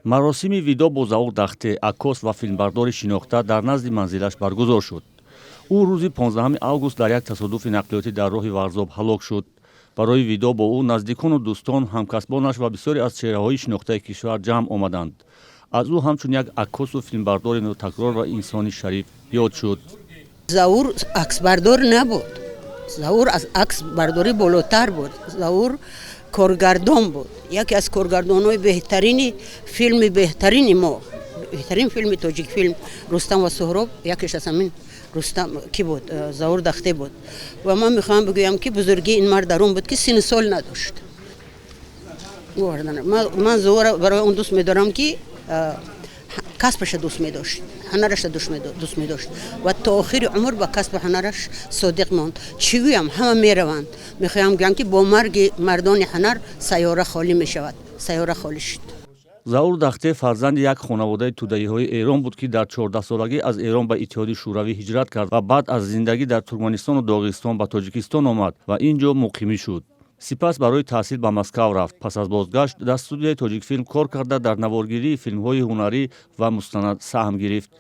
маросими видо бо Заур Дахте, аккос ва филмбардори шинохта дар назди манзилаш баргузор шуд. ӯ рӯзи 15 август дар як тасодуфи нақлиётӣ дар роҳи Варзоб ҳалок шуд. барои видо бо ӯ наздикону дӯстон, ҳамкасбонаш ва бисёре аз чеҳраҳои шинохтаи кишвар ҷамъ омаданд. аз ӯ ҳамчун як аккосу филмбардори нотакрор ва инсони шариф ёд шуд. Заур аксбардор набуд. Заур аз аксбардорӣ болотар буд. Заур коргардон буд. яке аз коргардонҳои беҳтарини филми беҳтарини мо, беҳтарин филми тоҷик филм Рустам ва Суҳроб, якеш аз ҳамин Рустам ки буд, Заур Дахте буд. ва ман мехоҳам бигӯям ки бузургии ин мард дар он буд ки сину сол надошт. ман Заура барои он дӯст медорам ки касбаша дӯст медошт, ҳунараша дӯст медошт ва то охири умр ба касбу ҳунараш содиқ монд. чӣ гӯям, ҳама мераванд. мехоҳам гӯям ки бо марги мардони ҳунар сайёра холӣ мешавад. сайёра холӣ шуд. Заур Дахте фарзанди як хонаводаи тӯдаиҳои Эрон буд ки дар 14-солагӣ аз Эрон ба Иттиҳоди Шӯравӣ ҳиҷрат кард ва баъд аз зиндагӣ дар Туркманистону Доғистон ба Тоҷикистон омад ва ин ҷо муқимӣ шуд. сипас барои таҳсил ба Москав рафт. пас аз бозгашт дар студияи Тоҷикфилм кор карда дар наворгирии филмҳои ҳунарӣ ва мустанад саҳм гирифт.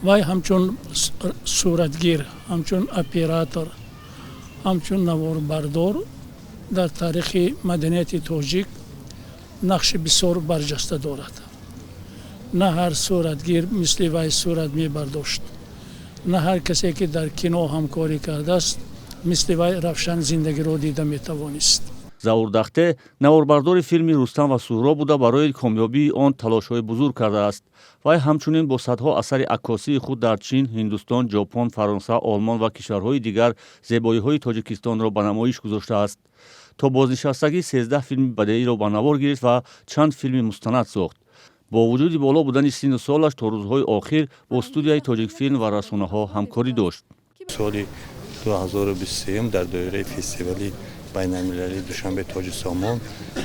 вай ҳамчун суратгир, ҳамчун оператор, ҳамчун наворбардор дар таърихи маданияти тоҷик нақши бисёр барҷаста дорад. на ҳар суратгир мисли вай сурат мебардошт. на ҳар касе ки дар кино ҳамкорӣ кардааст мисли вай равшан зиндагиро дида метавонист. Заур Дахте наворбардори филми Рустам ва Суҳроб буда барои комёбии он талошҳои бузург кардааст. вай ҳамчунин бо садҳо асари аккосии худ дар Чин, Ҳиндустон, Ҷопон, Фаронса, Олмон ва кишварҳои дигар зебоиҳои Тоҷикистонро ба намоиш гузоштааст. то бознишастагӣ 13 филми бадеиро ба навор гирифт ва чанд филми мустанад сохт. бо вуҷуди боло будани сину солаш то рӯзҳои охир бо студияи Тоҷикфилм ва расонаҳо ҳамкорӣ дошт. соли 2023 дар доираи фестивали байналмилалии Душанбеи Тоҷи Сомон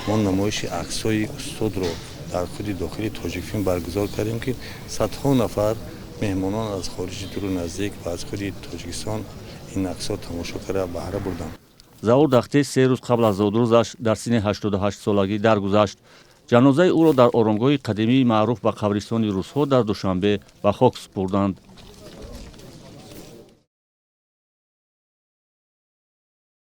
мо намоиши аксҳои устодро дар худи дохили Тоҷикфилм баргузор кардем ки садҳо нафар меҳмонон аз хориҷи дуру наздик ва аз худи Тоҷикистон ин аксҳо тамошо карда баҳра бурданд. Заур Дахте 3 рӯз қабл аз зодурӯзаш дар синни 88 солагӣ даргузашт. ҷанозаи ӯро дар оромгоҳи қадимии маъруф ба қабристони рӯсҳо дар Душанбе ба хок супурданд.